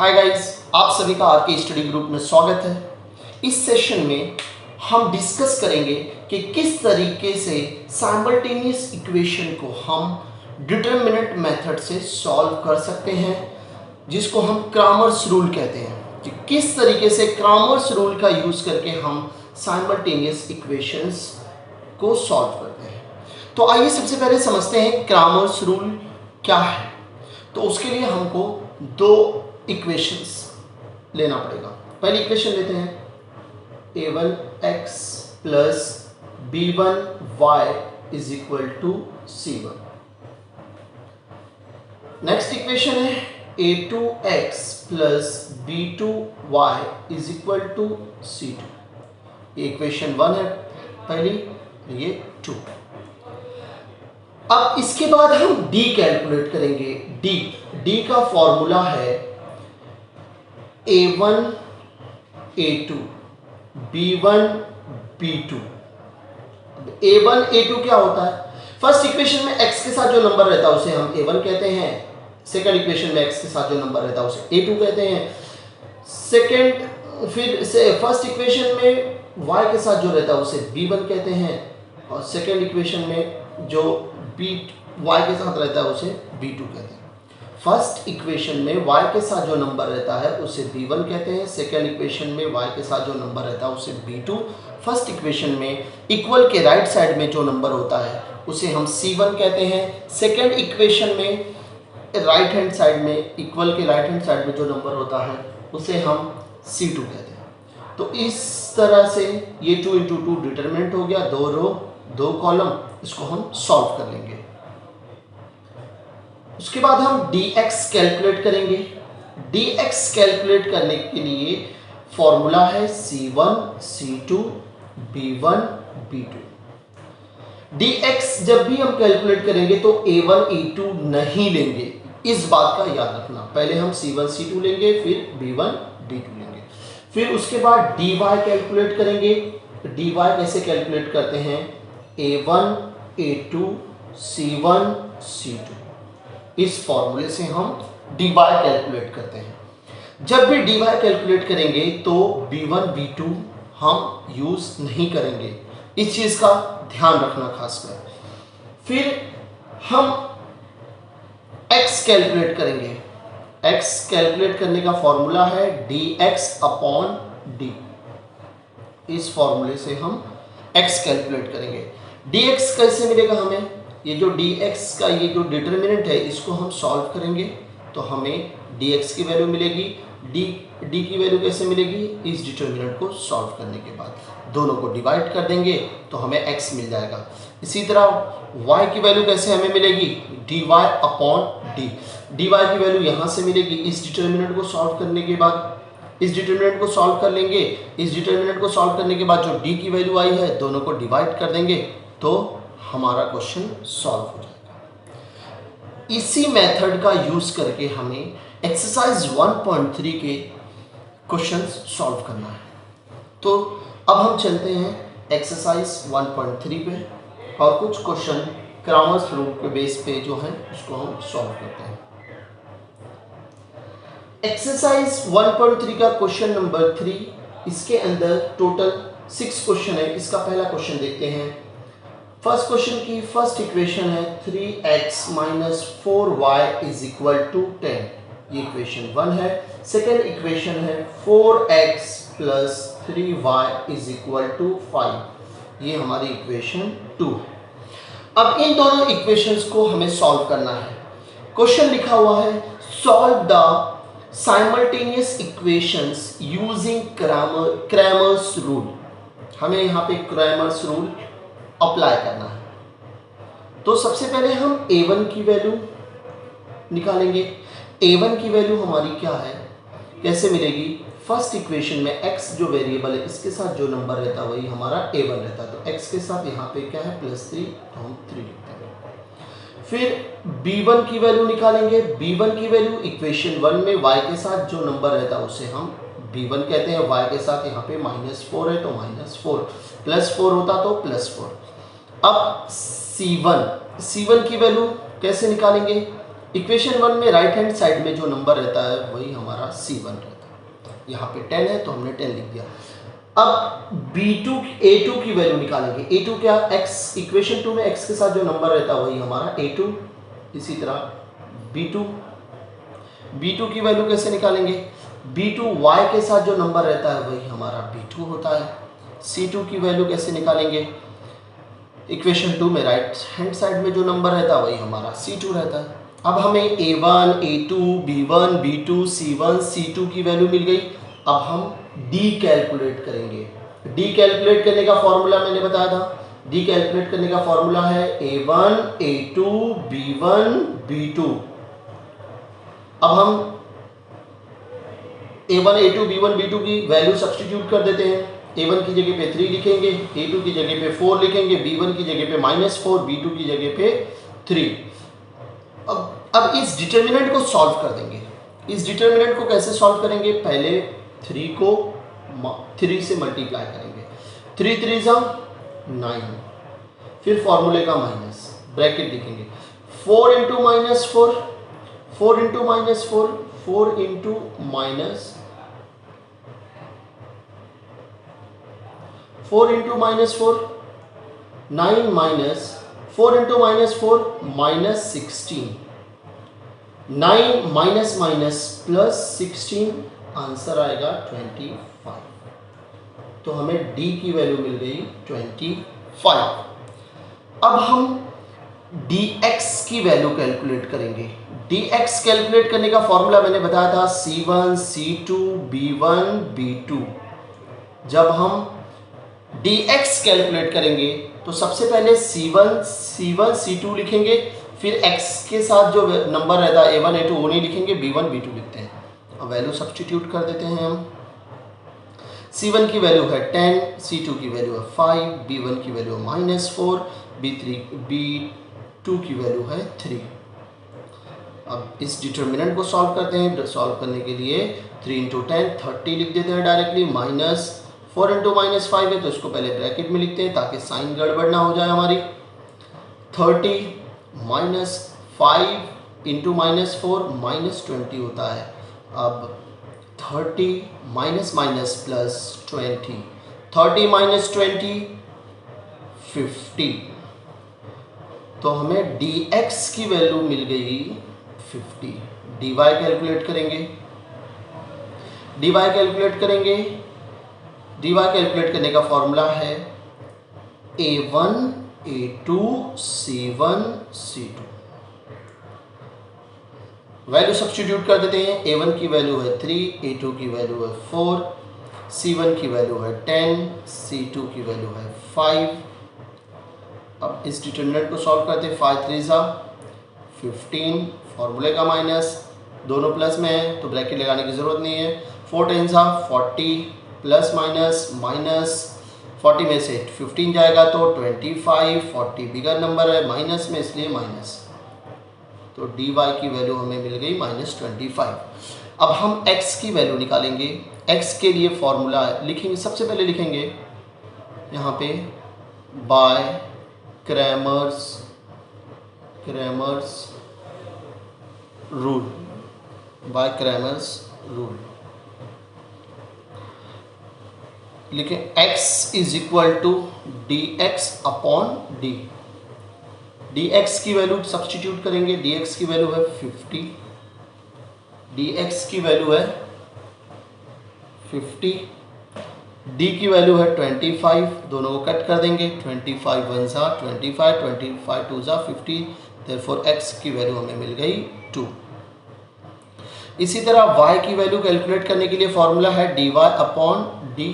Hi guys, आप सभी का आर के स्टडी ग्रुप में स्वागत है। इस सेशन में हम डिस्कस करेंगे कि किस तरीके से साइमल्टेनियस इक्वेशन को हम डिटरमिनेंट मेथड से सॉल्व कर सकते हैं, जिसको हम क्रैमर्स रूल कहते हैं। कि किस तरीके से क्रैमर्स रूल का यूज़ करके हम साइमल्टेनियस इक्वेशंस को सॉल्व करते हैं। तो आइए सबसे पहले समझते हैं क्रैमर्स रूल क्या है। तो उसके लिए हमको दो इक्वेशंस लेना पड़ेगा। पहली इक्वेशन लेते हैं a1x plus b1y is equal to c1। Next equation है a2x plus b2y is equal to c2। ये इक्वेशन 1 है पहली, ये 2। अब इसके बाद हम d कैलकुलेट करेंगे। d का फॉर्मूला है a1 a2 b1 b2। a1 a2 क्या होता है? फर्स्ट इक्वेशन में x के साथ जो नंबर रहता है उसे हम a1 कहते हैं। सेकंड इक्वेशन में x के साथ जो नंबर रहता है उसे a2 कहते हैं। फिर से फर्स्ट इक्वेशन में y के साथ जो रहता है उसे b1 कहते हैं, और सेकंड इक्वेशन में जो y के साथ रहता है उसे b2 कहते हैं। फर्स्ट इक्वेशन में y के साथ जो नंबर रहता है उसे b1 कहते हैं। सेकंड इक्वेशन में y के साथ जो नंबर रहता है उसे b2। फर्स्ट इक्वेशन में इक्वल के राइट साइड में जो नंबर होता है उसे हम c1 कहते हैं। सेकंड इक्वेशन में राइट हैंड साइड में इक्वल के राइट हैंड साइड में जो नंबर होता है उसे हम c2 कहते हैं। तो इस तरह से ये 2 × 2 डिटरमिनेंट हो गया, 2 रो 2 कॉलम। इसको हम सॉल्व कर लेंगे। उसके बाद हम dx कैलकुलेट करेंगे। dx कैलकुलेट करने के लिए फॉर्मूला है c1 c2 b1 b2। dx जब भी हम कैलकुलेट करेंगे तो a1 a2 नहीं लेंगे, इस बात का याद रखना। पहले हम c1 c2 लेंगे, फिर b1 b2 लेंगे। फिर उसके बाद dy कैलकुलेट करेंगे। dy कैसे कैलकुलेट करते हैं? a1 a2 c1 c2। इस फॉर्मूले से हम dy कैलकुलेट करते हैं। जब भी dy कैलकुलेट करेंगे तो b1 b2 हम यूज नहीं करेंगे, इस चीज का ध्यान रखना खासकर। फिर हम x कैलकुलेट करेंगे। x कैलकुलेट करने का फॉर्मूला है dx अपॉन d। इस फॉर्मूले से हम x कैलकुलेट करेंगे। dx कैसे मिलेगा हमें? ये जो dx का ये जो डिटरमिनेंट है इसको हम सॉल्व करेंगे तो हमें dx की वैल्यू मिलेगी। d की वैल्यू कैसे मिलेगी? इस डिटरमिनेंट को सॉल्व करने के बाद दोनों को डिवाइड कर देंगे तो हमें x मिल जाएगा। इसी तरह y की वैल्यू कैसे हमें मिलेगी? dy upon d। dy की वैल्यू यहाँ से मिलेगी इस डिटरमिनेंट को सॉल्व करने के बाद। इस डिटरमिनेंट को सॉल्व कर लेंगे। इस डिटरमिनेंट को सॉल्व करने के बाद जो d की वैल्यू आई है दोनों को डिवाइड कर देंगे तो हमारा क्वेश्चन सॉल्व हो जाएगा। इसी मेथड का यूज करके हमें एक्सरसाइज 1.3 के क्वेश्चंस सॉल्व करना है। तो अब हम चलते हैं एक्सरसाइज 1.3 पे और कुछ क्वेश्चन क्रैमर्स रूल के बेस पे जो है उसको हम सॉल्व करते हैं। एक्सरसाइज 1.3 का क्वेश्चन नंबर 3, इसके अंदर टोटल 6 क्वेश्चन है। इसका पहला क्वेश्चन देखते हैं। फर्स्ट क्वेश्चन की फर्स्ट इक्वेशन है 3x minus 4y is equal to 10। ये इक्वेशन 1 है। सेकेंड इक्वेशन है 4x plus 3y is equal to 5। ये हमारी इक्वेशन 2 है। अब इन दोनों इक्वेशंस को हमें सॉल्व करना है। क्वेश्चन लिखा हुआ है solve the simultaneous equations using Cramer's rule. हमें यहाँ पे क्रैमर्स रूल अप्लाई करना है। तो सबसे पहले हम a1 की वैल्यू निकालेंगे। a1 की वैल्यू हमारी क्या है, कैसे मिलेगी? फर्स्ट इक्वेशन में x जो वेरिएबल है इसके साथ जो नंबर रहता है वही हमारा a1 रहता है। तो x के साथ यहाँ पे क्या है +3, तो हम 3 लिखते हैं। फिर b1 की वैल्यू निकालेंगे। b1 की वैल्यू इक्वेशन 1 में y के साथ जो नंबर रहता है उसे हम b1 कहते हैं। y के साथ यहाँ पे -4 है तो -4, +4 होता तो +4। अब C1 की वैल्यू कैसे निकालेंगे? इक्वेशन 1 में राइट हैंड साइड में जो नंबर रहता है वही हमारा C1 रहता है। यहाँ पे 10 है तो हमने 10 लिख दिया। अब A2 की वैल्यू निकालेंगे। A2 क्या, x, इक्वेशन 2 में x के साथ जो नंबर रहता है वही हमारा A2। इसी तरह B2 की वैल्यू कैसे निकालेंगे? B2 y के साथ जो नंबर रहता है वही हमारा B2 होता है। C2 की वैल्यू कैसे निकालेंगे? इक्वेशन 2 में राइट हैंड साइड में जो नंबर रहता है वही हमारा C2 रहता है। अब हमें A1, A2, B1, B2, C1, C2 की वैल्यू मिल गई। अब हम D कैलकुलेट करेंगे। D कैलकुलेट करने का फॉर्मूला मैंने बताया था। D कैलकुलेट करने का फॉर्मूला है A1, A2, B1, B2। अब हम A1, A2, B1, B2 की वैल्यू सब्स्टिट्यूट कर देते हैं। A1 की जगह पे 3 लिखेंगे, A2 की जगह पे 4 लिखेंगे, B1 की जगह पे -4, B2 की जगह पे 3। अब इस डिटर्मिनेंट को सॉल्व कर देंगे। इस डिटर्मिनेंट को कैसे सॉल्व करेंगे? पहले 3 को 3 से मल्टीप्लाई करेंगे। 3 3 जा 9, फिर फॉर्मूले का माइनस, ब्रैकेट लिखेंगे। 4 into -4, 4 into -4, 4 into -4 9 minus 4 into -4 -16, 9 minus minus plus 16, answer आएगा 25। तो हमें D की वैल्यू मिल गई 25। अब हम dx की वैल्यू कैलकुलेट करेंगे। dx कैलकुलेट करने का फॉर्मूला मैंने बताया था C1, C2, B1, B2। जब हम dx कैलकुलेट करेंगे तो सबसे पहले C1, C2 लिखेंगे, फिर x के साथ जो नंबर रहता है A1, A2 वो नहीं लिखेंगे, B1, B2 लिखते हैं। अब वैल्यू सब्स्टिट्यूट कर देते हैं हम। C1 की वैल्यू है 10, C2 की वैल्यू है 5, B1 की वैल्यू है -4, B2 की वैल्यू है 3। अब इस डिटर्मिनेंट को सॉल्व करते हैं। सॉल्व करने के लिए 3 इंटू 10 30 लिख देते हैं डायरेक्टली। -4 इंटू -5 है तो इसको पहले ब्रैकेट में लिखते हैं ताकि साइन गड़बड़ ना हो जाए हमारी। 30 -5 इंटू -4 -20 होता है। अब 30 माइनस माइनस प्लस 20, 30 माइनस 20 50। तो हमें dx की वैल्यू मिल गई 50। dy कैलकुलेट करेंगे। dy कैलकुलेट करने का फॉर्मूला है A1, A2, C1, C2। Value substitute कर देते हैं। A1 की वैल्यू है 3, A2 की वैल्यू है 4, C1 की वैल्यू है 10, C2 की वैल्यू है 5। अब इस डिटर्मिनेंट को सॉल्व करते हैं। 5 3 जा 15, फॉर्मूले का माइनस, दोनों प्लस में है तो ब्रैकेट लगाने की ज़रूरत नहीं है। 4 10 जा 40, प्लस माइनस 40 में से 15 जाएगा तो 25, 40 बिगर नंबर है, माइनस में इसलिए माइनस, तो dy की वैल्यू हमें मिल गई -25। अब हम x की वैल्यू निकालेंगे। x के लिए फॉर्मूला लिखेंगे, सबसे पहले लिखेंगे यहाँ पे by Cramer's rule, by Cramer's rule लिखें x is equal to dx upon d। dx की वैल्यू सब्स्टिट्यूट करेंगे। dx की वैल्यू है 50, dx की वैल्यू है 50, d की वैल्यू है 25, दोनों को कट कर देंगे। 25 1 जा 25, 25 2 जा 50, देयरफॉर x की वैल्यू हमें मिल गई 2। इसी तरह y की वैल्यू कैलकुलेट करने के लिए फॉर्मूला है dy अपॉन d।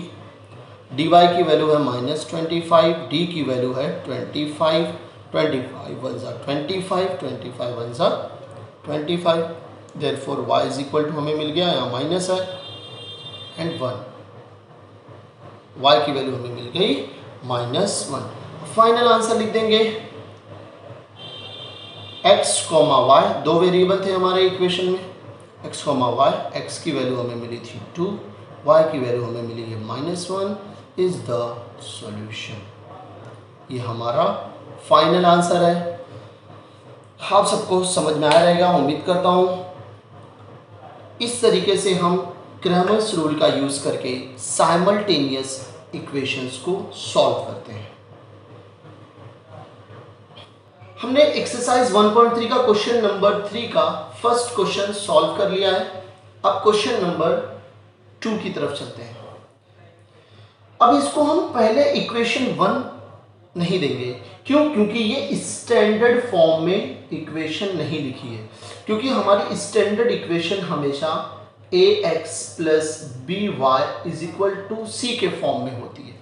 dy की वैल्यू है -25, d की वैल्यू है 25, 25 1 जा 25, 25 1 जा 25, therefore y is equal to हमें मिल गया, यहाँ माइनस है एंड 1, y की वैल्यू हमें मिल गई -1। फाइनल आंसर लिख देंगे x, y, दो वेरिएबल थे हमारे इक्वेशन में, x, y, x की वैल्यू हमें मिली थी 2, y की वैल्यू हमें मिली है -1 इज द सॉल्यूशन। ये हमारा फाइनल आंसर है। आप सबको समझ में आया रहेगा, उम्मीद करता हूँ। इस तरीके से हम क्रैमर्स रूल का यूज़ करके साइमल्टेनियस इक्वेशंस को सॉल्व करते हैं। हमने एक्सरसाइज 1.3 का क्वेश्चन नंबर 3 का फर्स्ट क्वेश्चन सॉल्व कर लिया है। अब क्वेश्चन नंबर 2 की तरफ चलते हैं। अब इसको हम पहले इक्वेशन 1 नहीं देंगे, क्यों? क्योंकि ये स्टैंडर्ड फॉर्म में इक्वेशन नहीं लिखी है, क्योंकि हमारी स्टैंडर्ड इक्वेशन हमेशा ax plus B Y is equal to C के फॉर्म में होती है।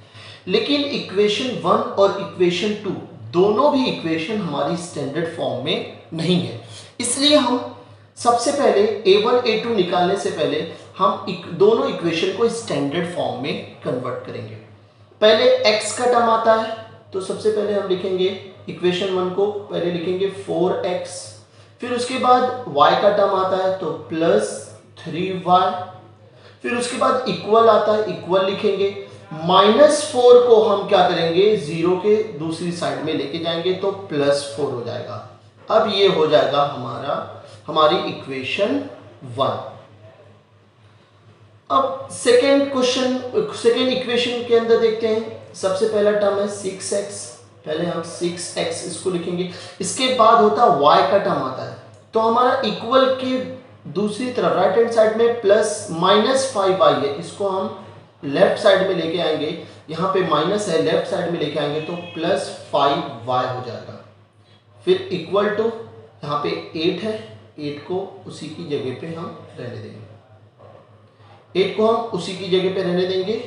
लेकिन इक्वेशन 1 और इक्वेशन 2 दोनों भी इक्वेशन हमारी स्टैंडर्ड फॉर्म में नहीं है। इसलिए हम सबसे पहले a1 a2 निकालने से पहले हम दोनों इक्वेशन को स्टैंडर्ड फॉर्म में कन्वर्ट करेंगे। पहले x का टर्म आता है, तो सबसे पहले हम लिखेंगे इक्वेशन 1 को पहले लिखेंगे 4x, फिर उसके बाद y का टर्म आता है तो प्लस 3y, फिर उसके बाद इक्वल आता है, इक्वल लिखेंगे, -4 को हम क्या करेंगे, 0 के दूसरी साइड में लेके जाएंगे तो +4 हो जाएगा। अब ये हो जाएगा हमारी इक्वेशन 1। अब सेकेंड इक्वेशन के अंदर देखते हैं। सबसे पहला टर्म है 6x, पहले हम 6x इसको लिखेंगे। इसके बाद होता है y का टर्म आता है, तो हमारा इक्वल के दूसरी तरफ राइट हैंड साइड में +-5y है, इसको हम लेफ्ट साइड में लेके आएंगे, यहाँ पे माइनस है, लेफ्ट साइड में लेके आएंगे तो +5y हो जाएगा। फिर इक्वल टू यहाँ पे 8 है, 8 को उसी की जगह पे हम रहने देंगे, 8 को हम उसी की जगह पे रहने देंगे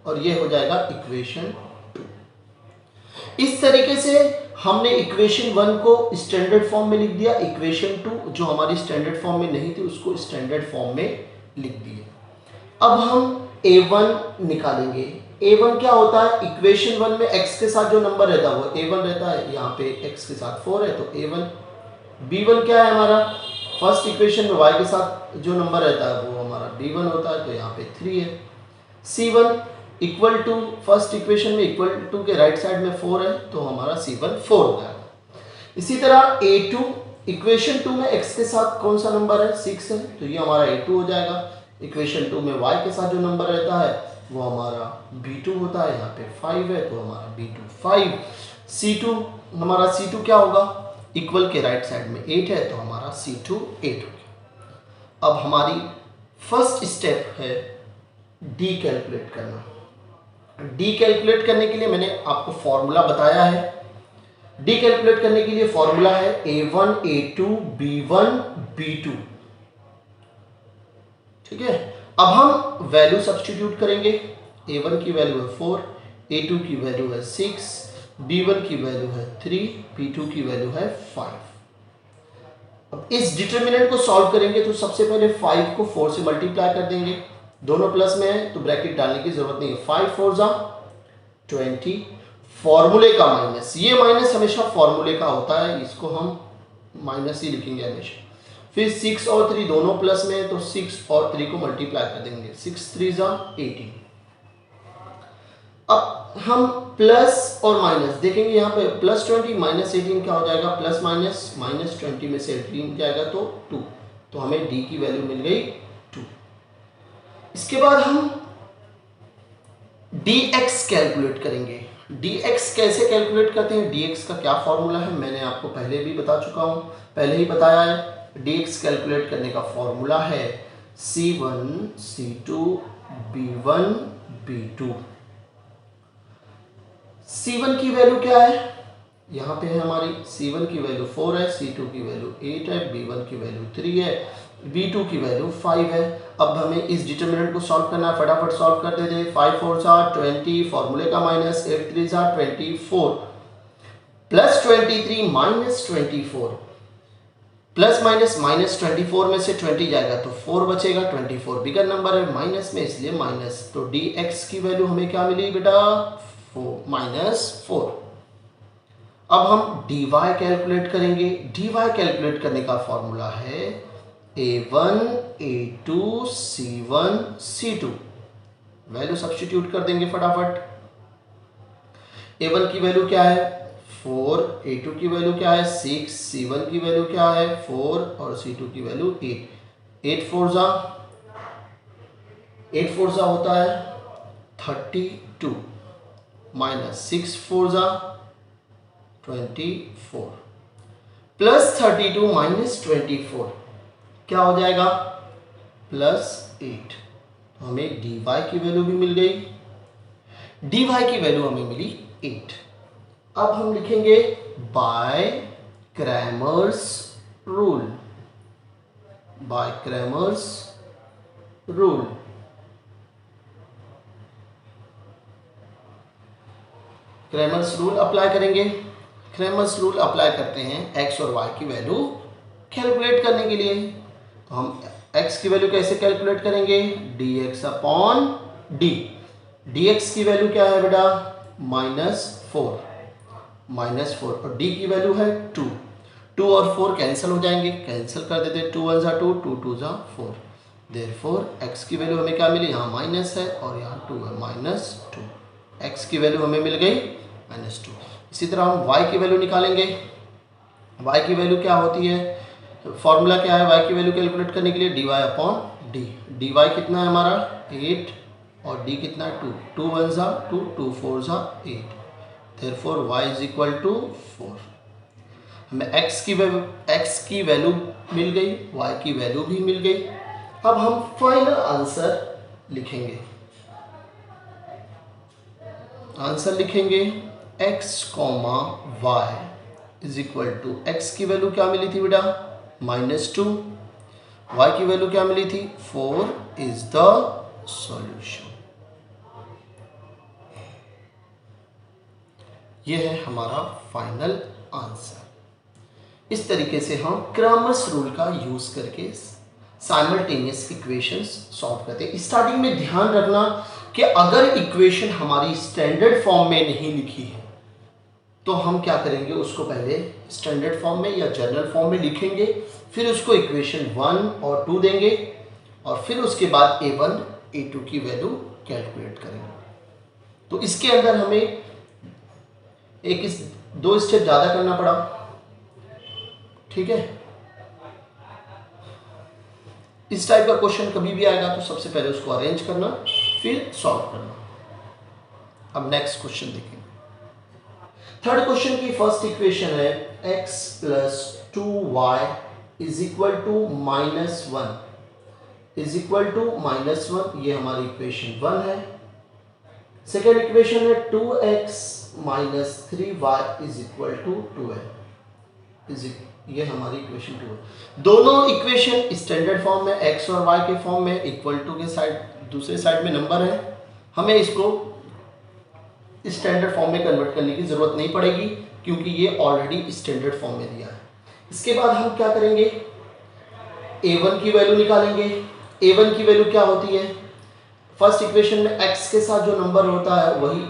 और ये हो जाएगा इक्वेशन 2। इस तरीके से हमने इक्वेशन 1 को स्टैंडर्ड फॉर्म में लिख दिया, इक्वेशन 2 जो हमारी स्टैंडर्ड फॉर्म में नहीं थी उसको स्टैंडर्ड फॉर्म में लिख दिए। अब हम a1 निकालेंगे। a1 क्या होता है, इक्वेशन 1 में x के साथ जो नंबर रहता है वो a1 रहता है, यहाँ पे x के साथ 4 है तो a1। b1 क्या है हमारा, फर्स्ट इक्वेशन में y के साथ जो नंबर रहता है वो हमारा b1 होता है तो यहाँ पे 3 है। c1 equal to first equation में इक्वल टू के राइट साइड में 4 है तो हमारा c1 4 हो जाएगा। इसी तरह a2 इक्वेशन 2 में x के साथ कौन सा नंबर है, 6 है, तो ये हमारा a2 हो जाएगा। इक्वेशन 2 में y के साथ जो नंबर रहता है वो हमारा b2 होता है, यहाँ पे 5 है तो हमारा b2 5। c2 हमारा c2 क्या होगा, इक्वल के राइट साइड में 8 है तो हमारा c2 8 हो गया। अब हमारी फर्स्ट स्टेप है d कैलकुलेट करना। d कैलकुलेट करने के लिए मैंने आपको फॉर्मूला बताया है। d कैलकुलेट करने के लिए फॉर्मूला है a1 a2 b1 b2, ठीक है। अब हम वैल्यू सब्स्टिट्यूट करेंगे। a1 की वैल्यू है 4, a2 की वैल्यू है 6, b1 की वैल्यू है 3, b2 की वैल्यू है 5। अब इस डिटर्मिनेंट को सॉल्व करेंगे तो सबसे पहले 5 को 4 से मल्टीप्लाई कर देंगे, दोनों प्लस में है तो ब्रैकेट डालने की जरूरत नहीं है। 5 4 जा 20, फॉर्मूले का माइनस, ये माइनस हमेशा फॉर्मूले का होता है, इसको हम माइनस ही लिखेंगे हमेशा। फिर 6 और 3 दोनों प्लस में है तो 6 और 3 को मल्टीप्लाई कर देंगे, 6 3 जा 18। अब हम प्लस और माइनस देखेंगे, यहाँ पे +20 -18 क्या हो जाएगा, प्लस माइनस -20 में से 18 जाएगा तो 2, तो हमें d की वैल्यू मिल गई 2। इसके बाद हम dx कैलकुलेट करेंगे। dx कैसे कैलकुलेट करते हैं, dx का क्या फॉर्मूला है मैंने आपको पहले भी बता चुका हूं, पहले ही बताया है। dx कैलकुलेट करने का फॉर्मूला है c1 c2 b1 b2। c1 की वैल्यू क्या है, यहाँ पे है हमारी c1 की वैल्यू 4 है, c2 की वैल्यू 8 है, b1 की वैल्यू 3 है, b2 की वैल्यू 5 है। अब हमें इस डिटर्मिनेंट को सॉल्व करना है, फटाफट सॉल्व कर देते हैं। 5 4 जा 20, फॉर्मूले का माइनस, 8 3 जा 24, प्लस 23 माइनस 24, प्लस माइनस -24 में से 20 जाएगा तो 4 बचेगा, 24 बिगर नंबर है माइनस में इसलिए माइनस, तो dx की वैल्यू हमें क्या मिली बेटा, -4। अब हम dy कैलकुलेट करेंगे। dy कैलकुलेट करने का फॉर्मूला है a1 a2 c1 c2, value substitute कर देंगे फटाफट। a1 की वैल्यू क्या है 4, A2 की वैल्यू क्या है 6, C1 की वैल्यू क्या है 4 और C2 की वैल्यू 8। 8 4 जा होता है 32 माइनस 6 4 जा 24 प्लस 32 माइनस 24 क्या हो जाएगा प्लस 8। हमें dy की वैल्यू भी मिल गई, dy की वैल्यू हमें मिली 8। अब हम लिखेंगे by Cramer's rule, by Cramer's rule. Cramer's rule apply करेंगे। क्रैमर्स रूल अप्लाई करते हैं x और y की वैल्यू कैलकुलेट करने के लिए। तो हम x की वैल्यू कैसे कैलकुलेट करेंगे dx अपॉन d। dx की वैल्यू क्या है बेटा -4 और d की वैल्यू है 2। 2 और 4 कैंसिल हो जाएंगे, कैंसिल कर देते 2 1 जा 2, 2 2 जा 4। देयरफॉर x की वैल्यू हमें क्या मिली, यहाँ माइनस है और यहाँ 2 है, -2। x की वैल्यू हमें मिल गई -2। इसी तरह हम y की वैल्यू निकालेंगे। y की वैल्यू क्या होती है, फॉर्मूला क्या है y की वैल्यू कैलकुलेट करने के लिए dy अपॉन d। dy कितना है हमारा 8 और d कितना है 2। 2 1 जा 2, 2 4 जा 8। Therefore y is equal to 4। हमें x की वैल्यू मिल गई, y की वैल्यू भी मिल गई। अब हम फाइनल आंसर लिखेंगे। आंसर लिखेंगे x, y is equal to x की वैल्यू क्या मिली थी बेटा -2, y की वैल्यू क्या मिली थी 4 इज द सॉल्यूशन। यह है हमारा फाइनल आंसर। इस तरीके से हम क्रैमर्स रूल का यूज करके साइमल्टेनियस इक्वेशंस सॉल्व करते हैं। स्टार्टिंग में ध्यान रखना कि अगर इक्वेशन हमारी स्टैंडर्ड फॉर्म में नहीं लिखी है तो हम क्या करेंगे, उसको पहले स्टैंडर्ड फॉर्म में या जनरल फॉर्म में लिखेंगे, फिर उसको इक्वेशन 1 और 2 देंगे और फिर उसके बाद a1 a2 की वैल्यू कैलकुलेट करेंगे। तो इसके अंदर हमें दो स्टेप ज़्यादा करना पड़ा, ठीक है। इस टाइप का क्वेश्चन कभी भी आएगा तो सबसे पहले उसको अरेंज करना फिर सॉल्व करना। अब नेक्स्ट क्वेश्चन देखेंगे। थर्ड क्वेश्चन की फर्स्ट इक्वेशन है x plus 2y is equal to -1 is equal to -1। ये हमारी इक्वेशन 1 है। सेकेंड इक्वेशन है 2x minus 3y is equal to 12। ये हमारी इक्वेशन 2 है। दोनों इक्वेशन स्टैंडर्ड फॉर्म में x और y के फॉर्म में, इक्वल टू के साइड दूसरे साइड में नंबर है। हमें इसको स्टैंडर्ड फॉर्म में कन्वर्ट करने की जरूरत नहीं पड़ेगी क्योंकि ये ऑलरेडी स्टैंडर्ड फॉर्म में दिया है। इसके बाद हम क्या करेंगे, a1 की वैल्यू निकालेंगे। a1 की वैल्यू क्या होती है, फर्स्ट इक्वेशन में x के साथ जो नंबर होता है वही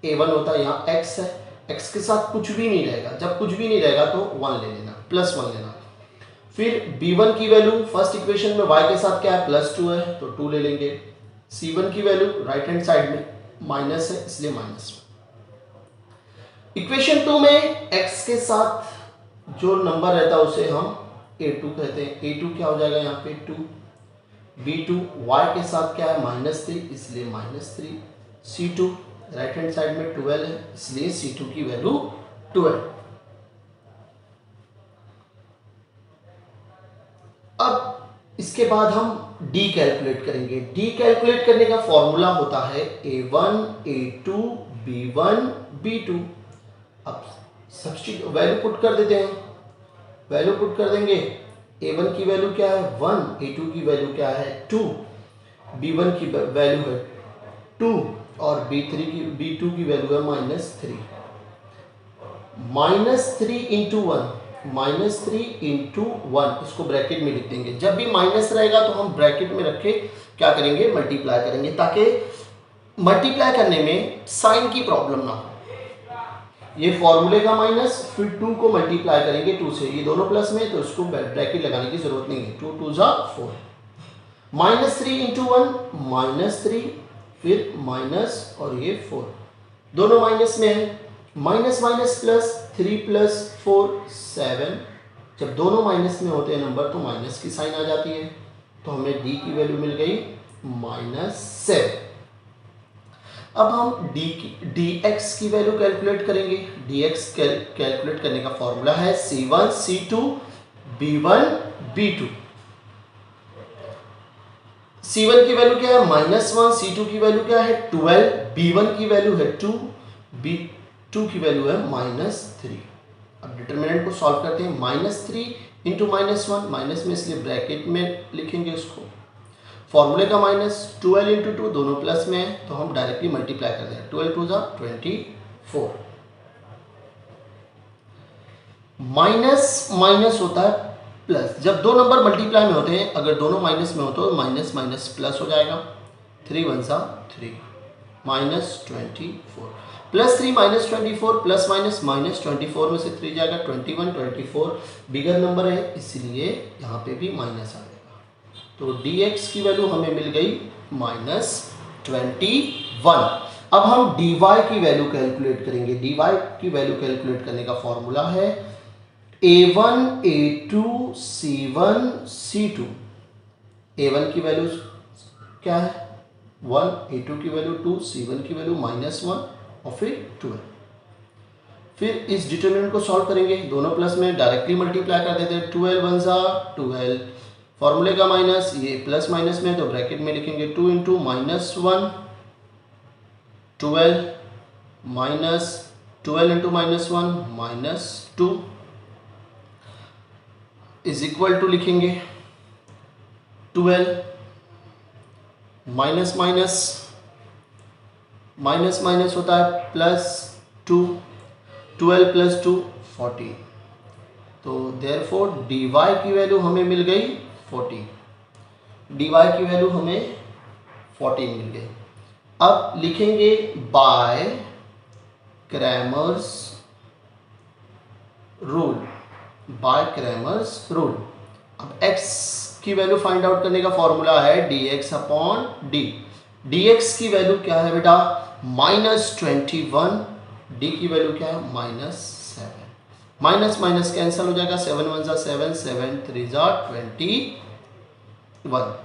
a1 होता है। यहाँ x है, x के साथ कुछ भी नहीं रहेगा, जब कुछ भी नहीं रहेगा तो 1 ले लेना, +1 लेना। फिर b1 की वैल्यू फर्स्ट इक्वेशन में y के साथ क्या है +2 है तो 2 ले लेंगे। c1 की वैल्यू राइट हैंड साइड में माइनस है इसलिए माइनस। इक्वेशन 2 में x के साथ जो नंबर रहता है उसे हम a2 कहते हैं। a2 क्या हो जाएगा यहाँ पे 2। b2 y के साथ क्या है -3 इसलिए -3। c2 राइट हैंड साइड में 12 है इसलिए c2 की वैल्यू 12। अब इसके बाद हम d कैलकुलेट करेंगे। d कैलकुलेट करने का फॉर्मूला होता है a1 a2 b1 b2। अब सब्स्टिट्यूट वैल्यू पुट कर देते हैं, वैल्यू पुट कर देंगे। a1 की वैल्यू क्या है 1, a2 की वैल्यू क्या है 2, b1 की वैल्यू है 2 और b2 की वैल्यू है -3। -3 इंटू 1, इसको ब्रैकेट में लिख देंगे। जब भी माइनस रहेगा तो हम ब्रैकेट में रख के क्या करेंगे मल्टीप्लाई करेंगे, ताकि मल्टीप्लाई करने में साइन की प्रॉब्लम ना हो। ये फॉर्मूले का माइनस, फिर 2 को मल्टीप्लाई करेंगे 2 से, ये दोनों प्लस में तो इसको ब्रैकेट लगाने की जरूरत नहीं है। 2 2 जा 4, -3 इंटू 1 -3, फिर माइनस और ये 4 दोनों माइनस में है। Minus minus plus, 3 plus 4 7। जब दोनों माइनस में होते हैं नंबर तो माइनस की साइन आ जाती है, तो हमें डी की वैल्यू मिल गई -7। अब हम डी एक्स की वैल्यू कैलकुलेट करेंगे। डी एक्स कैलकुलेट करने का फॉर्मूला है C1 C2 B1 B2। C1 की वैल्यू क्या है -1, C2 की वैल्यू क्या है 12, B1 की वैल्यू है 2, B2 की वैल्यू है -3। अब डिटरमिनेंट को सॉल्व करते हैं। -3 इंटू -1, माइनस में इसलिए ब्रैकेट में लिखेंगे उसको। फॉर्मूले का -12 इंटू 2 दोनों प्लस में है, तो हम डायरेक्टली मल्टीप्लाई कर दें। 12 2 24। माइनस माइनस होता है प्लस। जब दो नंबर मल्टीप्लाई में होते हैं, अगर दोनों माइनस में हो तो माइनस माइनस प्लस हो जाएगा। 3 1 3 -24 +3 -24 प्लस माइनस -24 में से 3 जाएगा 21 24 बिगर नंबर है, इसलिए यहाँ पे भी माइनस आ जाएगा। तो dx की वैल्यू हमें मिल गई -21। अब हम dy की वैल्यू कैलकुलेट करेंगे। dy की वैल्यू कैलकुलेट करने का फॉर्मूला है a1 a2 c1 c2। a1 की वैल्यू क्या है 1, a2 की वैल्यू 2, c1 की वैल्यू -1 और फिर 12। फिर इस डिटरमिनेंट को सॉल्व करेंगे, दोनों प्लस में डायरेक्टली मल्टीप्लाई कर देते हैं। 12 1 12, फॉर्मूले का माइनस, ये प्लस माइनस में तो ब्रैकेट में लिखेंगे 2 into -1 12 -12 into -1 -2 is equal to लिखेंगे 12 माइनस माइनस माइनस माइनस होता है +2, 12 + 2 14। तो देयरफॉर dy की वैल्यू हमें मिल गई 14। dy की वैल्यू हमें 14 मिल गई। अब लिखेंगे by Cramer's rule. By Cramer's rule. अब x की वैल्यू फाइंड आउट करने का फॉर्मूला है dx अपॉन d। dx की वैल्यू क्या है बेटा -21, d की वैल्यू क्या है -7। माइनस माइनस कैंसिल हो जाएगा, 7 1 7 7 3 21।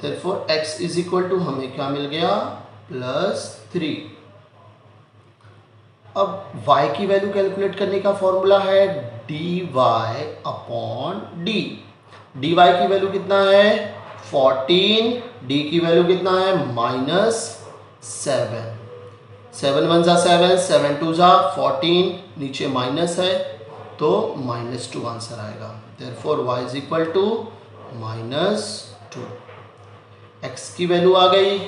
Therefore x is equal to हमें क्या मिल गया +3। अब y की वैल्यू कैलकुलेट करने का फॉर्मूला है dy अपॉन d। dy की वैल्यू कितना है 14, d की वैल्यू कितना है -7। 7 1 7 7 2 14, नीचे माइनस है तो -2 आंसर आएगा। Therefore y is equal to -2। x की वैल्यू आ गई,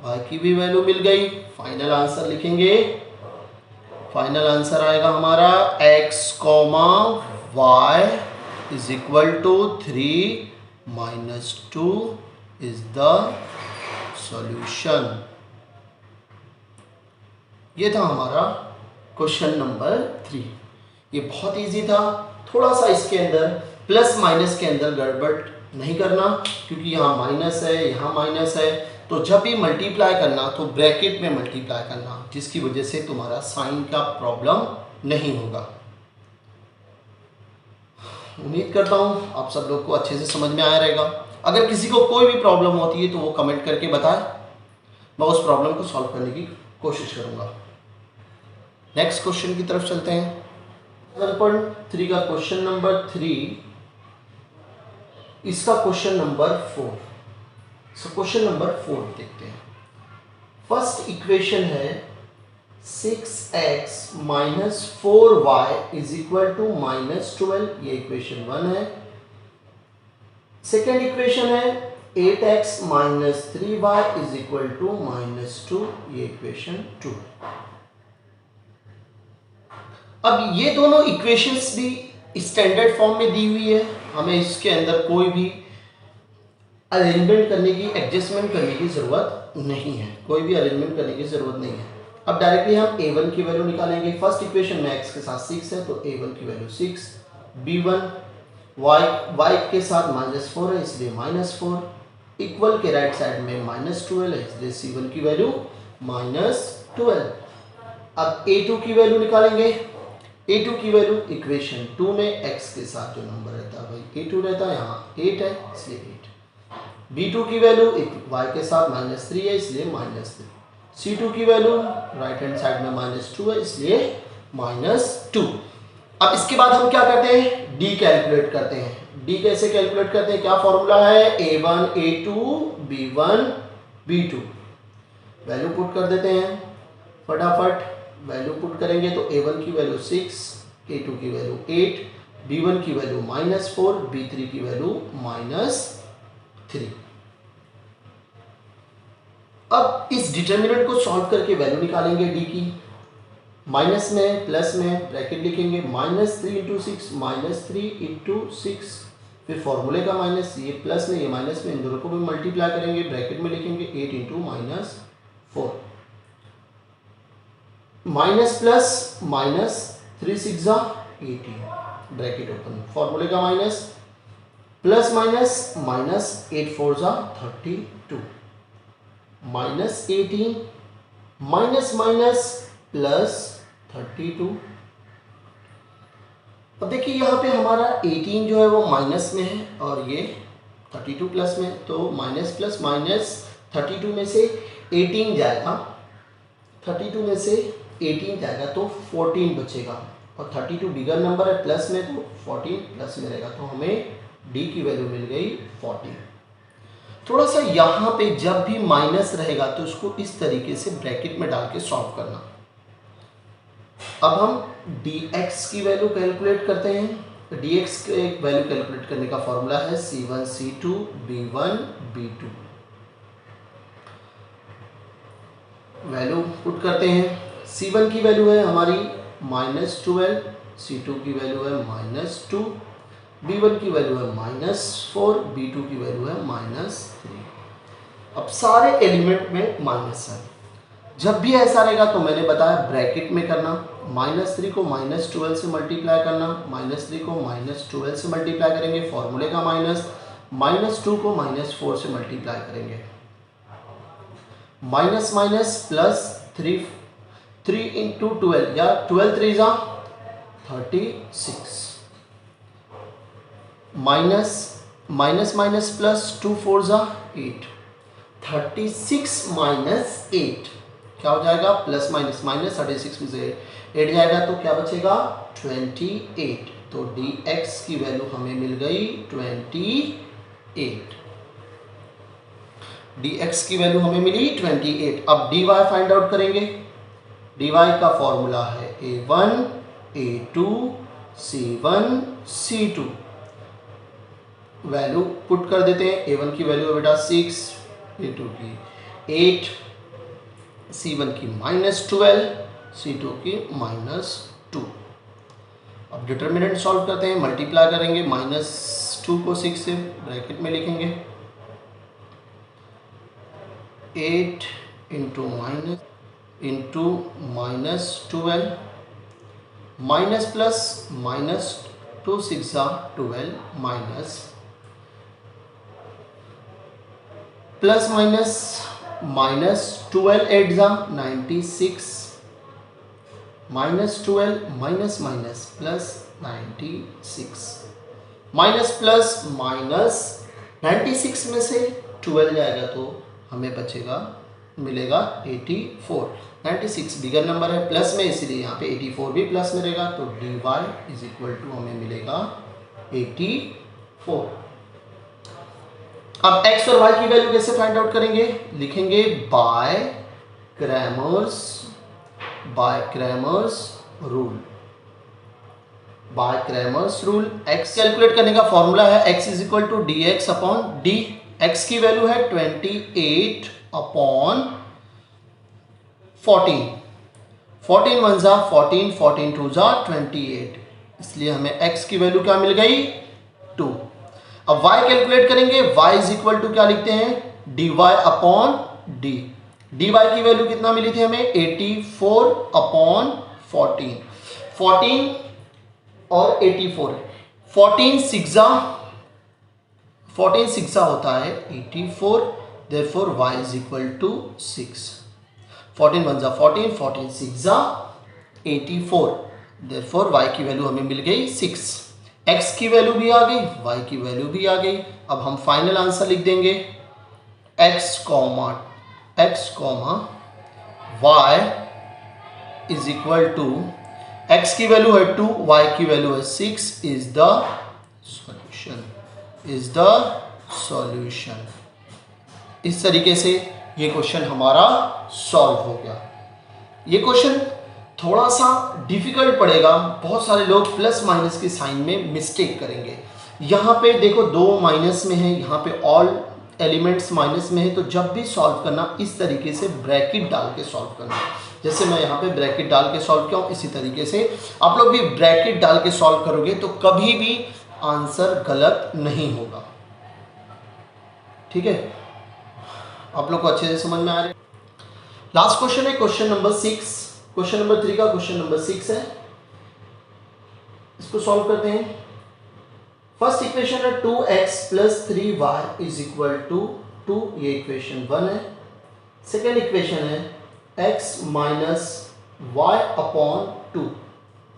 y की भी वैल्यू मिल गई। फाइनल आंसर लिखेंगे। फाइनल आंसर आएगा हमारा x, y is equal to 3 -2 is the solution. ये था हमारा क्वेश्चन नंबर 3। ये बहुत इजी था। थोड़ा सा इसके अंदर प्लस माइनस के अंदर गड़बड़ नहीं करना, क्योंकि यहाँ माइनस है यहाँ माइनस है, तो जब भी मल्टीप्लाई करना तो ब्रैकेट में मल्टीप्लाई करना, जिसकी वजह से तुम्हारा साइन का प्रॉब्लम नहीं होगा। उम्मीद करता हूँ आप सब लोग को अच्छे से समझ में आया रहेगा। अगर किसी को कोई भी प्रॉब्लम होती है तो वो कमेंट करके बताएं, मैं उस प्रॉब्लम को सॉल्व करने की कोशिश करूँगा। नेक्स्ट क्वेश्चन की तरफ चलते हैं। 1.3 का क्वेश्चन नंबर 3, इसका क्वेश्चन नंबर 4। क्वेश्चन नंबर 4 देखते हैं। फर्स्ट इक्वेशन है 6x - 4y is equal to -12, ये इक्वेशन 1 है। सेकेंड इक्वेशन है 8x - 3y is equal to -2, ये इक्वेशन 2। अब ये दोनों इक्वेशंस भी स्टैंडर्ड फॉर्म में दी हुई है, हमें इसके अंदर कोई भी अरेंजमेंट करने की, एडजस्टमेंट करने की ज़रूरत नहीं है। कोई भी अरेंजमेंट करने की ज़रूरत नहीं है। अब डायरेक्टली हम a1 की वैल्यू निकालेंगे। फर्स्ट इक्वेशन में x के साथ 6 है तो a1 की वैल्यू 6, b1 y के साथ -4 है इसलिए -4, इक्वल के राइट साइड में -12 है इसलिए c1 की वैल्यू -12। अब a2 की वैल्यू निकालेंगे। a2 की वैल्यू इक्वेशन 2 में x के साथ जो नंबर रहता है भाई a2 रहता है, यहाँ 8 है इसलिए 8। b2 की वैल्यू y के साथ -3 है इसलिए -3। c2 की वैल्यू राइट हैंड साइड में -2 है इसलिए -2। अब इसके बाद हम क्या करते हैं, d कैलकुलेट करते हैं। d कैसे कैलकुलेट करते हैं, क्या फॉर्मूला है, a1 a2 b1 b2। Value put कर देते हैं फटाफट। वैल्यू पुट करेंगे तो a1 की वैल्यू 6, a2 की वैल्यू 8, b1 की वैल्यू -4, b3 की वैल्यू -3। अब इस डिटर्मिनेंट को सॉल्व करके वैल्यू निकालेंगे d की। माइनस में प्लस में ब्रैकेट लिखेंगे, -3 × 6 -3 × 6, फिर फॉर्मूले का माइनस, ये प्लस में ये माइनस में, इन दोनों को भी मल्टीप्लाई करेंगे, ब्रैकेट में लिखेंगे 8 × -4। Minus plus minus 3 6 18, bracket open, फॉर्मूले का minus, plus minus minus 8 4 32, -18 minus minus plus 32। अब देखिए यहाँ पे हमारा 18 जो है वो माइनस में है और ये 32 प्लस में, तो माइनस प्लस माइनस 32 में से 18 जाएगा, 32 में से 18 जाएगा तो 14 बचेगा, और 32 बिगर नंबर है प्लस में तो 14 प्लस में रहेगा, तो हमें d की वैल्यू मिल गई 14। थोड़ा सा यहाँ पे जब भी माइनस रहेगा तो उसको इस तरीके से ब्रैकेट में डाल के सॉल्व करना। अब हम dx की वैल्यू कैलकुलेट करते हैं। dx की वैल्यू कैलकुलेट करने का फॉर्मूला है c1 c2 b1 b2। Value put करते हैं। c1 की वैल्यू है हमारी -12, c2 की वैल्यू है -2, b1 की वैल्यू है -4, b2 की वैल्यू है -3। अब सारे एलिमेंट में माइनस है। जब भी ऐसा रहेगा तो मैंने बताया ब्रैकेट में करना, -3 को -12 से मल्टीप्लाई करना, -3 को -12 से मल्टीप्लाई करेंगे, फॉर्मूले का माइनस, -2 को -4 से मल्टीप्लाई करेंगे, माइनस माइनस प्लस 3 × 12 या 12 3 36, minus minus minus plus 2 4 8, 36 minus 8 क्या हो जाएगा, प्लस माइनस माइनस, 36 में से 8 जाएगा तो क्या बचेगा 28। तो dx की वैल्यू हमें मिल गई 28। dx की वैल्यू हमें मिली 28। अब dy फाइंड आउट करेंगे। dy का फॉर्मूला है a1 a2 c1 c2। Value put कर देते हैं। a1 की वैल्यू है बेटा 6, a2 की 8, c1 की -12, c2 की -2। अब डिटर्मिनेंट सॉल्व करते हैं, मल्टीप्लाई करेंगे, -2 को 6 से ब्रैकेट में लिखेंगे, 8 into -12, minus plus -2 6 12, minus plus minus -12 8 96, -12 minus minus plus 96, minus plus minus 96 में से 12 जाएगा तो हमें बचेगा मिलेगा 84। 96 बिगर नंबर है प्लस में, इसीलिए यहाँ पे 84 भी प्लस में रहेगा, तो dy = हमें मिलेगा 84। अब x और y की वैल्यू कैसे फाइंड आउट करेंगे, लिखेंगे by Cramer's rule. By Cramer's rule x calculate करने का फॉर्मूला है x = dx/d। x की वैल्यू है 28/14, 14 1 14, 14 2 28, इसलिए हमें x की वैल्यू क्या मिल गई 2। अब y कैलकुलेट करेंगे, y = क्या लिखते हैं dy/d। dy की वैल्यू कितना मिली थी हमें 84/14, 14 और 84, 14 6 होता है 84, therefore y = 6। 14 1 14, 14 6 84, देयरफॉर y की वैल्यू हमें मिल गई 6, x की वैल्यू भी आ गई, y की वैल्यू भी आ गई। अब हम फाइनल आंसर लिख देंगे x comma y is equal to, x की वैल्यू है 2, y की वैल्यू है 6, इज द सॉल्यूशन। इस तरीके से ये क्वेश्चन हमारा सॉल्व हो गया। ये क्वेश्चन थोड़ा सा डिफिकल्ट पड़ेगा, बहुत सारे लोग प्लस माइनस के साइन में मिस्टेक करेंगे। यहाँ पे देखो 2 माइनस में है, यहाँ पे ऑल एलिमेंट्स माइनस में है, तो जब भी सॉल्व करना इस तरीके से ब्रैकेट डाल के सॉल्व करना। जैसे मैं यहाँ पे ब्रैकेट डाल के सॉल्व किया हूँ, इसी तरीके से आप लोग भी ब्रैकेट डाल के सॉल्व करोगे तो कभी भी आंसर गलत नहीं होगा। ठीक है, आप लोग को अच्छे से समझ में आ रहे हैं। लास्ट क्वेश्चन है क्वेश्चन नंबर 6, क्वेश्चन नंबर 3 का क्वेश्चन नंबर 6 है, इसको सॉल्व करते हैं। फर्स्ट इक्वेशन है 2x plus 3y is equal to 2, ये इक्वेशन 1 है। सेकेंड इक्वेशन है x minus y upon 2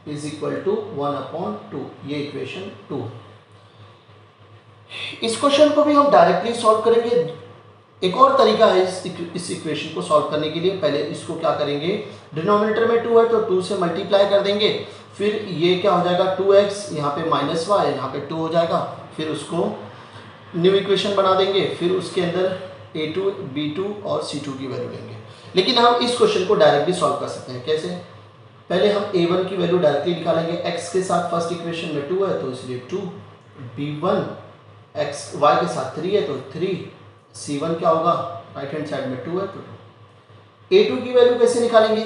is equal to 1 upon 2, ये इक्वेशन 2। इस क्वेश्चन को भी हम डायरेक्टली सॉल्व करेंगे। एक और तरीका है इस इक्वेशन को सॉल्व करने के लिए। पहले इसको क्या करेंगे, डिनोमिनेटर में 2 है तो 2 से मल्टीप्लाई कर देंगे, फिर ये क्या हो जाएगा 2x, यहाँ पे माइनस y, यहाँ पे 2 हो जाएगा, फिर उसको न्यू इक्वेशन बना देंगे, फिर उसके अंदर a2 b2 और c2 की वैल्यू लेंगे। लेकिन हम इस क्वेश्चन को डायरेक्टली सॉल्व कर सकते हैं। कैसे, पहले हम a1 की वैल्यू डायरेक्टली निकालेंगे। x के साथ फर्स्ट इक्वेशन में 2 है तो इसलिए 2, b1 x y के साथ 3 है तो 3, c1 क्या होगा, राइट हैंड साइड में 2 है तो 2। a2 की वैल्यू कैसे निकालेंगे,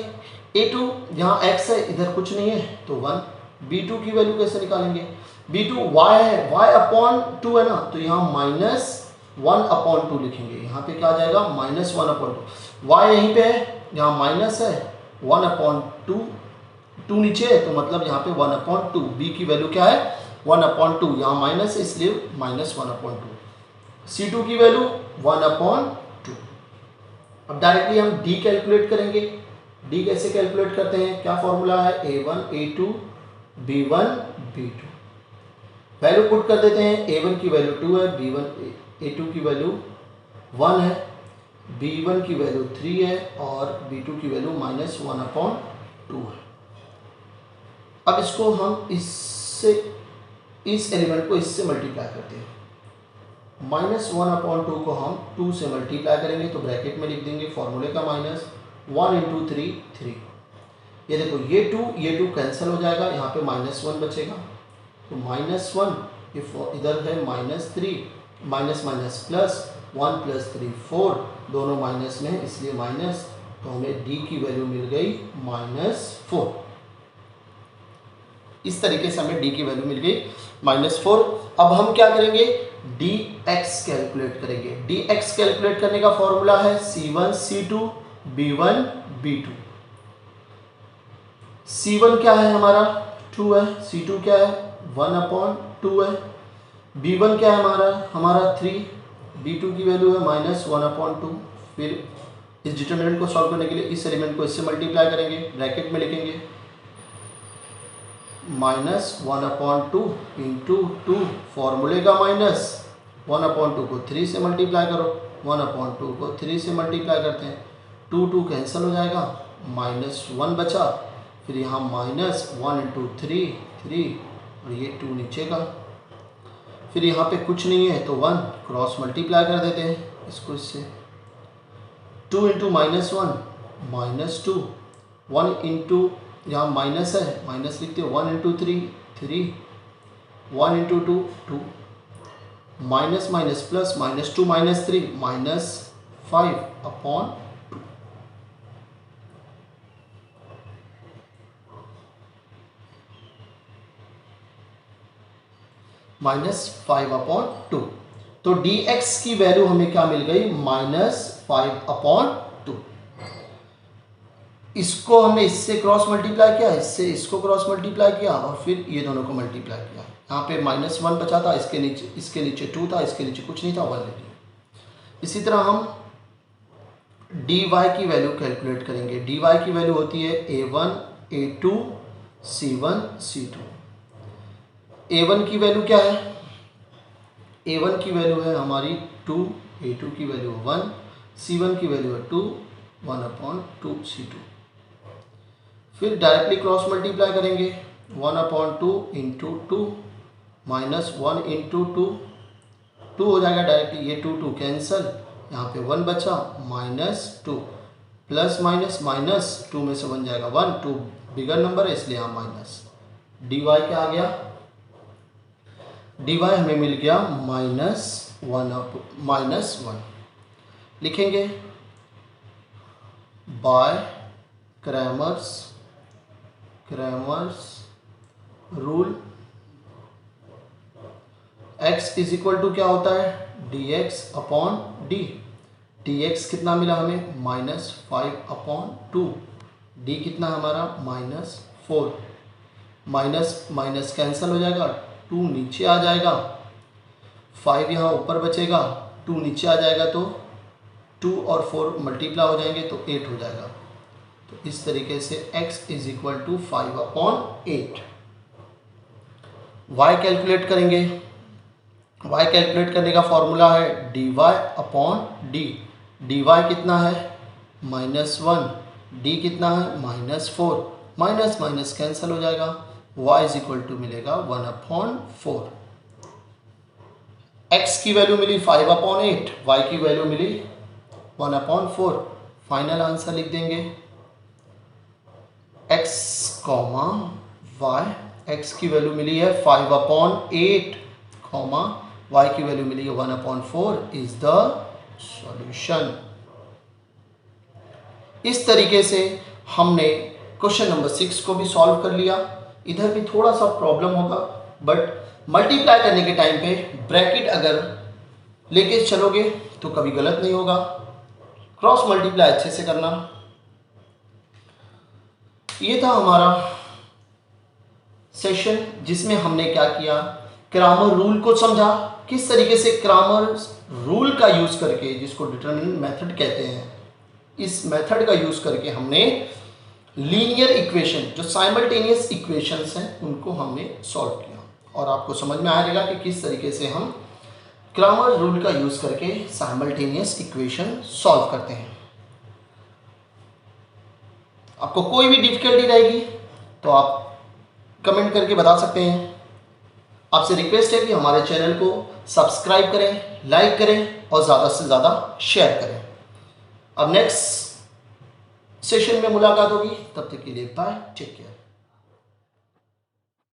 a2 यहाँ x है, इधर कुछ नहीं है तो 1। b2 की वैल्यू कैसे निकालेंगे, b2 y है, y अपॉन 2 है ना, तो यहाँ माइनस 1 अपॉन 2 लिखेंगे। यहाँ पे क्या आ जाएगा, माइनस 1 अपॉन 2। y यहीं पे है, यहाँ माइनस है, 1 अपॉन 2, 2 नीचे है तो मतलब यहाँ पे 1 अपॉन 2। b की वैल्यू क्या है, 1 अपॉन 2, यहाँ माइनस है इसलिए माइनस 1 अपॉन 2। c2 की वैल्यू 1 अपॉन 2। अब डायरेक्टली हम d कैलकुलेट करेंगे। d कैसे कैलकुलेट करते हैं, क्या फॉर्मूला है, a1 a2 b1 b2। Value put कर देते हैं, a1 की वैल्यू 2 है, b1 a2 की वैल्यू 1 है, b1 की वैल्यू 3 है और b2 की वैल्यू माइनस 1 अपॉन 2 है। अब इसको हम इससे, इस एलिमेंट को इससे मल्टीप्लाई करते हैं। माइनस 1 अपॉन 2 को हम 2 से मल्टीप्लाई करेंगे तो ब्रैकेट में लिख देंगे फॉर्मूले का माइनस 1 इंटू 3 3। ये देखो ये 2 कैंसिल हो जाएगा, यहाँ पे माइनस 1 बचेगा तो माइनस 1, इधर है minus 3, minus minus plus, 1 plus 3 4, दोनों माइनस में है इसलिए माइनस, तो हमें d की वैल्यू मिल गई -4। इस तरीके से हमें d की वैल्यू मिल गई -4। अब हम क्या करेंगे, dx कैलकुलेट करेंगे। dx कैलकुलेट करने का फॉर्मूला है c1 c2 b1 b2। c1 क्या है हमारा 2 है, c2 क्या है 1 अपॉन 2 है, b1 क्या है हमारा 3, b2 की वैल्यू है -1 अपॉन 2। फिर इस डिटरमिनेंट को सॉल्व करने के लिए इस एलिमेंट को इससे मल्टीप्लाई करेंगे, ब्रैकेट में लिखेंगे -1 अपॉन 2 इंटू 2, फॉर्मूले का -1 अपॉन 2 को 3 से मल्टीप्लाई करो, 1 अपॉन 2 को 3 से मल्टीप्लाई करते हैं, 2 कैंसिल हो जाएगा, -1 बचा, फिर यहाँ -1 इंटू 3 और ये 2 नीचे का, फिर यहाँ पे कुछ नहीं है तो 1 क्रॉस मल्टीप्लाई कर देते हैं इसको इससे, 2 इंटू -1 -2, 1 इंटू यहाँ माइनस है, माइनस लिखते हो, 1 into 3 1 into 2 minus minus plus, -2 -3 -5 upon 2। -5 upon 2। तो dx की वैल्यू हमें क्या मिल गई, -5 अपॉन 2। इसको हमने इससे क्रॉस मल्टीप्लाई किया, इससे इसको क्रॉस मल्टीप्लाई किया और फिर ये दोनों को मल्टीप्लाई किया। यहाँ पे -1 बचा था, इसके नीचे 2 था, इसके नीचे कुछ नहीं था, 1 ले लिया। इसी तरह हम dy की वैल्यू कैलकुलेट करेंगे। dy की वैल्यू होती है a1 a2 C1 C2। A1 की वैल्यू क्या है? A1 की वैल्यू है हमारी 2, A2 की वैल्यू है 1, C1 की वैल्यू है 2, 1/2 C2। फिर डायरेक्टली क्रॉस मल्टीप्लाई करेंगे, 1/2 इंटू 2 माइनस 1 इंटू 2, 2 हो जाएगा डायरेक्टली, ये 2 कैंसल, यहाँ पे 1 बचा, -2 प्लस माइनस माइनस 2 में से बन जाएगा 1, 2 बिगर नंबर है इसलिए यहाँ माइनस। dy क्या आ गया? dy हमें मिल गया -1 लिखेंगे by Cramer's rule. x is equal to क्या होता है? dx/d। dx कितना मिला हमें? -5/2। d कितना हमारा? -4। माइनस माइनस कैंसल हो जाएगा, 2 नीचे आ जाएगा, 5 यहाँ ऊपर बचेगा, 2 नीचे आ जाएगा तो 2 और 4 मल्टीप्लाई हो जाएंगे तो 8 हो जाएगा। तो इस तरीके से x is equal to 5/8। y calculate करेंगे। y कैलकुलेट करने का फॉर्मूला है dy/d। dy कितना है? -1। d कितना है? -4। माइनस माइनस कैंसिल हो जाएगा, y इज इक्वल टू मिलेगा 1/4। x की वैल्यू मिली 5/8, y की वैल्यू मिली 1/4। फाइनल आंसर लिख देंगे x, y। x की वैल्यू मिली है 5/8, y की वैल्यू मिली है 1/4 इज द सॉल्यूशन। इस तरीके से हमने क्वेश्चन नंबर 6 को भी सॉल्व कर लिया। इधर भी थोड़ा सा प्रॉब्लम होगा, बट मल्टीप्लाई करने के टाइम पे ब्रैकेट अगर लेके चलोगे तो कभी गलत नहीं होगा। क्रॉस मल्टीप्लाई अच्छे से करना। ये था हमारा सेशन जिसमें हमने क्या किया, क्रामर रूल को समझा, किस तरीके से क्रामर रूल का यूज करके, जिसको डिटरमिनेंट मेथड कहते हैं, इस मेथड का यूज करके हमने लीनियर इक्वेशन, जो साइमल्टेनियस इक्वेशंस हैं, उनको हमने सॉल्व किया। और आपको समझ में आएगा कि किस तरीके से हम क्रामर रूल का यूज करके साइमल्टेनियस इक्वेशन सॉल्व करते हैं। आपको कोई भी डिफिकल्टी रहेगी तो आप कमेंट करके बता सकते हैं। आपसे रिक्वेस्ट है कि हमारे चैनल को सब्सक्राइब करें, लाइक करें और ज़्यादा से ज़्यादा शेयर करें। अब नेक्स्ट सेशन में मुलाकात होगी, तब तक के लिए बाय, टेक केयर।